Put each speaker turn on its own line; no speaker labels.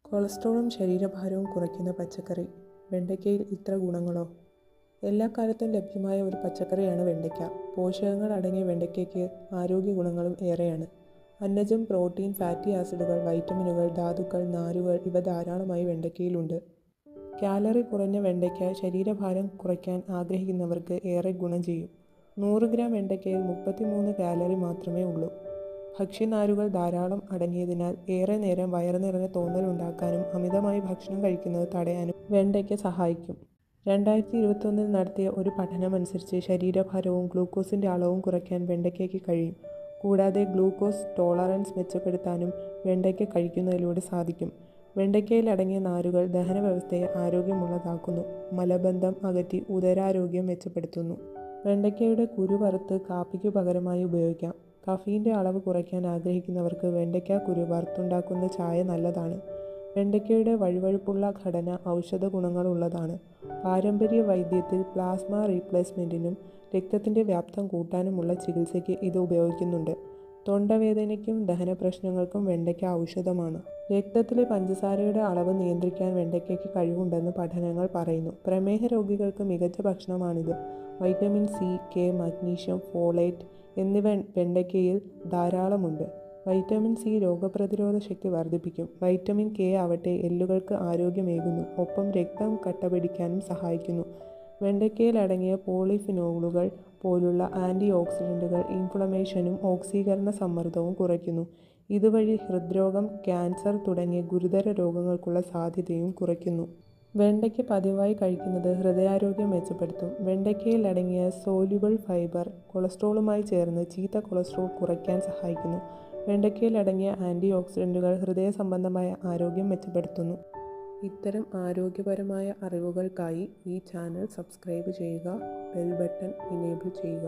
കൊളസ്ട്രോളും ശരീരഭാരവും കുറയ്ക്കുന്ന പച്ചക്കറി. വെണ്ടയ്ക്കയിൽ ഇത്ര ഗുണങ്ങളോ? എല്ലാ കാലത്തും ലഭ്യമായ ഒരു പച്ചക്കറിയാണ് വെണ്ടയ്ക്ക. പോഷകങ്ങൾ അടങ്ങിയ വെണ്ടയ്ക്കയ്ക്ക് ആരോഗ്യ ഗുണങ്ങളും ഏറെയാണ്. അന്നജം, പ്രോട്ടീൻ, ഫാറ്റി ആസിഡുകൾ, വൈറ്റമിനുകൾ, ധാതുക്കൾ, നാരുകൾ ഇവ ധാരാളമായി വെണ്ടയ്ക്കയിലുണ്ട്. കാലറി കുറഞ്ഞ വെണ്ടയ്ക്ക ശരീരഭാരം കുറയ്ക്കാൻ ആഗ്രഹിക്കുന്നവർക്ക് ഏറെ ഗുണം ചെയ്യും. 100 ഗ്രാം വെണ്ടയ്ക്കയിൽ 33 കാലറി മാത്രമേ ഉള്ളൂ. ഭക്ഷ്യനാരുകൾ ധാരാളം അടങ്ങിയതിനാൽ ഏറെ നേരം വയറ് നിറഞ്ഞ തോന്നലുണ്ടാക്കാനും അമിതമായി ഭക്ഷണം കഴിക്കുന്നത് തടയാനും വെണ്ടയ്ക്ക സഹായിക്കും. 2021 നടത്തിയ ഒരു പഠനമനുസരിച്ച് ശരീരഭാരവും ഗ്ലൂക്കോസിൻ്റെ അളവും കുറയ്ക്കാൻ വെണ്ടയ്ക്കയ്ക്ക് കഴിയും. കൂടാതെ ഗ്ലൂക്കോസ് ടോളറൻസ് മെച്ചപ്പെടുത്താനും വെണ്ടയ്ക്ക കഴിക്കുന്നതിലൂടെ സാധിക്കും. വെണ്ടയ്ക്കയിൽ അടങ്ങിയ നാരുകൾ ദഹനവ്യവസ്ഥയെ ആരോഗ്യമുള്ളതാക്കുന്നു. മലബന്ധം അകറ്റി ഉദരാരോഗ്യം മെച്ചപ്പെടുത്തുന്നു. വെണ്ടയ്ക്കയുടെ കുരു വറുത്ത് കാപ്പിക്കു പകരമായി ഉപയോഗിക്കാം. കഫീൻ്റെ അളവ് കുറയ്ക്കാൻ ആഗ്രഹിക്കുന്നവർക്ക് വെണ്ടയ്ക്ക കുരു വറുത്തുണ്ടാക്കുന്ന ചായ നല്ലതാണ്. വെണ്ടയ്ക്കയുടെ വഴുവഴുപ്പുള്ള ഘടന ഔഷധ ഗുണങ്ങളുള്ളതാണ്. പാരമ്പര്യ വൈദ്യത്തിൽ പ്ലാസ്മ റീപ്ലേസ്മെൻറ്റിനും രക്തത്തിൻ്റെ വ്യാപ്തം കൂട്ടാനുമുള്ള ചികിത്സയ്ക്ക് ഇത് ഉപയോഗിക്കുന്നുണ്ട്. തൊണ്ടവേദനയ്ക്കും ദഹനപ്രശ്നങ്ങൾക്കും വെണ്ടയ്ക്ക ഔഷധമാണ്. രക്തത്തിലെ പഞ്ചസാരയുടെ അളവ് നിയന്ത്രിക്കാൻ വെണ്ടയ്ക്കയ്ക്ക് കഴിവുണ്ടെന്ന് പഠനങ്ങൾ പറയുന്നു. പ്രമേഹ രോഗികൾക്ക് മികച്ച ഭക്ഷണമാണിത്. Vitamin C, K, magnesium, folate എന്നിവ വെണ്ടയ്ക്കയിൽ ധാരാളമുണ്ട്. വൈറ്റമിൻ സി രോഗപ്രതിരോധ ശക്തി വർദ്ധിപ്പിക്കും. വൈറ്റമിൻ കെ ആവട്ടെ എല്ലുകൾക്ക് ആരോഗ്യമേകുന്നു. ഒപ്പം രക്തം കട്ടപിടിക്കാനും സഹായിക്കുന്നു. വെണ്ടയ്ക്കയിൽ അടങ്ങിയ പോളിഫിനോളുകൾ പോലുള്ള ആൻറ്റി ഓക്സിഡൻറ്റുകൾ ഇൻഫ്ലമേഷനും ഓക്സീകരണ സമ്മർദ്ദവും കുറയ്ക്കുന്നു. ഇതുവഴി ഹൃദ്രോഗം, ക്യാൻസർ തുടങ്ങിയ ഗുരുതര രോഗങ്ങൾക്കുള്ള സാധ്യതയും കുറയ്ക്കുന്നു. വെണ്ടയ്ക്ക പതിവായി കഴിക്കുന്നത് ഹൃദയാരോഗ്യം മെച്ചപ്പെടുത്തും. വെണ്ടയ്ക്കയിൽ അടങ്ങിയ സോല്യുബിൾ ഫൈബർ കൊളസ്ട്രോളുമായി ചേർന്ന് ചീത്ത കൊളസ്ട്രോൾ കുറയ്ക്കാൻ സഹായിക്കുന്നു. വെണ്ടയ്ക്കയിൽ അടങ്ങിയ ആൻറ്റി ഓക്സിഡൻറ്റുകൾ ഹൃദയ സംബന്ധമായ ആരോഗ്യം മെച്ചപ്പെടുത്തുന്നു. ഇത്തരം ആരോഗ്യപരമായ അറിവുകൾക്കായി ഈ ചാനൽ സബ്സ്ക്രൈബ് ചെയ്യുക, ബെൽ ബട്ടൺ ഇനേബിൾ ചെയ്യുക.